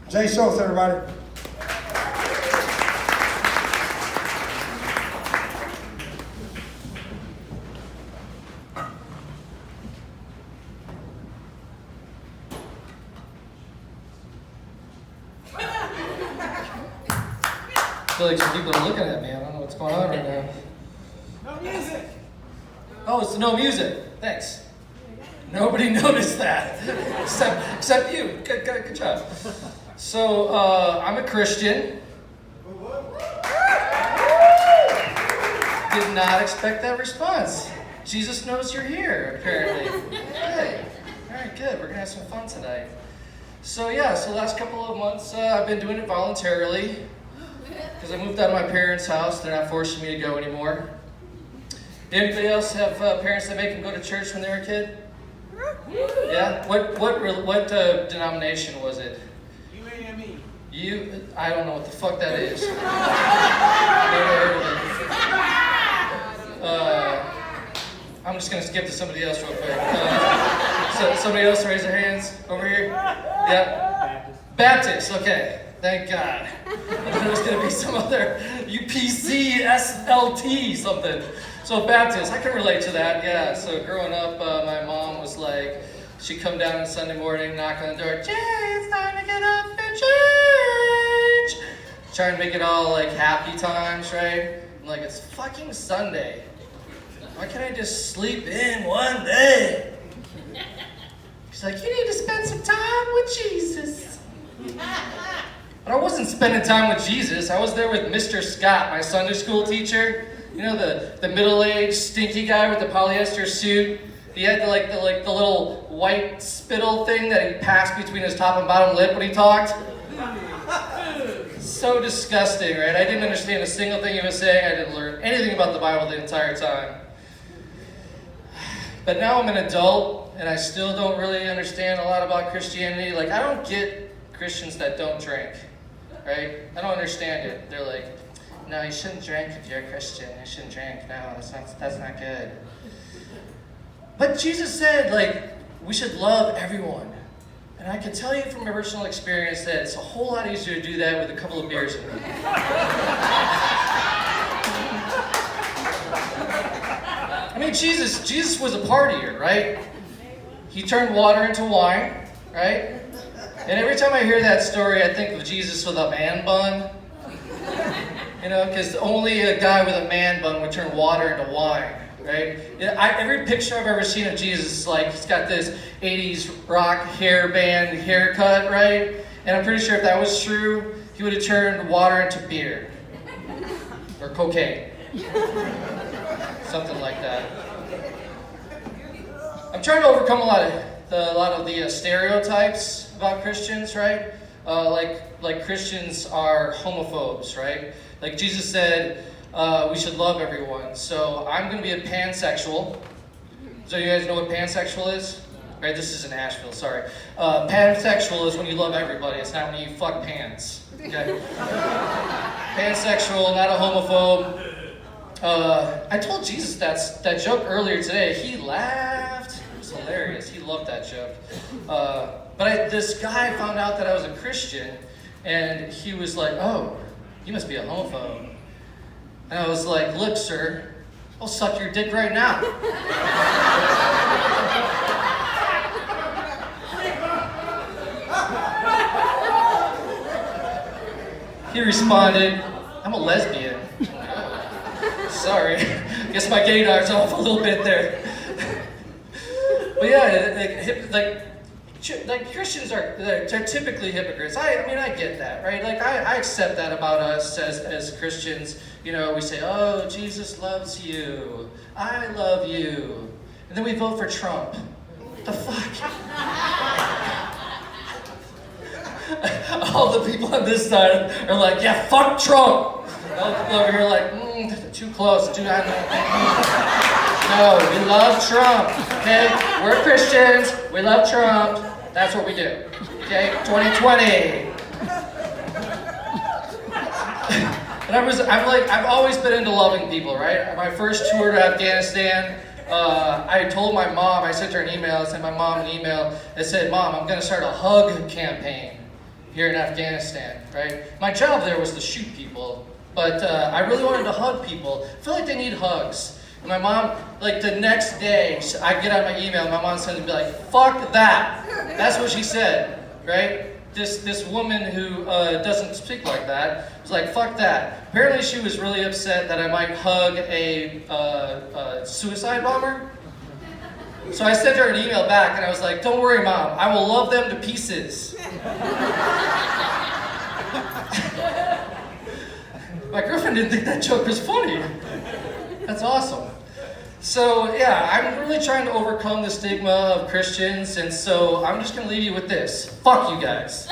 Jay Schultz, everybody. I feel like some people are looking at me. I don't know what's going on right now. No music. Oh, it's no music. Thanks. Nobody noticed that, except you. Good job. So I'm a Christian. Did not expect that response. Jesus knows you're here, apparently. Hey, all right, good. We're gonna have some fun tonight. So the last couple of months I've been doing it voluntarily. Because I moved out of my parents' house. They're not forcing me to go anymore. Anybody else have parents that make them go to church when they were a kid? Yeah? What denomination was it? UAME. I don't know what the fuck that is. Never heard of it. I'm just going to skip to somebody else real quick. So somebody else raise their hands over here? Yeah? Baptist, okay. Thank God. I thought it was going to be some other UPC, SLT, something. So Baptist, I can relate to that, yeah. So growing up, my mom was like, she'd come down on Sunday morning, knock on the door, Jay, it's time to get up and change. Trying to make it all like happy times, right? I'm like, it's fucking Sunday. Why can't I just sleep in one day? She's like, you need to spend some time with Jesus. But I wasn't spending time with Jesus. I was there with Mr. Scott, my Sunday school teacher. You know, the middle-aged, stinky guy with the polyester suit. He had the little white spittle thing that he passed between his top and bottom lip when he talked. So disgusting, right? I didn't understand a single thing he was saying. I didn't learn anything about the Bible the entire time. But now I'm an adult, and I still don't really understand a lot about Christianity. Like, I don't get Christians that don't drink. Right? I don't understand it. They're like, no, you shouldn't drink if you're a Christian. You shouldn't drink. No, that's not good. But Jesus said, like, we should love everyone. And I can tell you from my personal experience that it's a whole lot easier to do that with a couple of beers in me. I mean, Jesus was a partier, right? He turned water into wine, right? And every time I hear that story, I think of Jesus with a man bun. You know, because only a guy with a man bun would turn water into wine, right? Every picture I've ever seen of Jesus, like, he's got this 80s rock hairband haircut, right? And I'm pretty sure if that was true, he would have turned water into beer. Or cocaine. Something like that. I'm trying to overcome a lot of the stereotypes about Christians, right? Like Christians are homophobes, right? Like Jesus said, we should love everyone. So I'm going to be a pansexual. So you guys know what pansexual is? Right, this is in Asheville, sorry. Pansexual is when you love everybody. It's not when you fuck pans. Okay? Pansexual, not a homophobe. I told Jesus that joke earlier today. He laughed. It was hilarious. He loved that joke. But this guy found out that I was a Christian, and he was like, oh, you must be a homophobe. And I was like, look, sir, I'll suck your dick right now. He responded, I'm a lesbian. Sorry, guess my gaydar's off a little bit there. But yeah, like Christians they're typically hypocrites. I mean, I get that, right? Like, I accept that about us as Christians. You know, we say, oh, Jesus loves you. I love you. And then we vote for Trump. What the fuck? All the people on this side are like, yeah, fuck Trump. All the people over here are like, too close. No, we love Trump. Okay? We're Christians. We love Trump. That's what we do. Okay? 2020. And I've always been into loving people, right? My first tour to Afghanistan, I told my mom, I sent her an email, I sent my mom an email that said, Mom, I'm going to start a hug campaign. here in Afghanistan, right? My job there was to shoot people, but I really wanted to hug people. I feel like they need hugs. And my mom, like the next day, I get out my email, and my mom sends me like, fuck that. That's what she said, right? This woman who doesn't speak like that was like, fuck that. Apparently she was really upset that I might hug a suicide bomber. So I sent her an email back and I was like, don't worry, Mom, I will love them to pieces. My girlfriend didn't think that joke was funny. That's awesome. So yeah, I'm really trying to overcome the stigma of Christians, and so I'm just gonna leave you with this. Fuck you guys.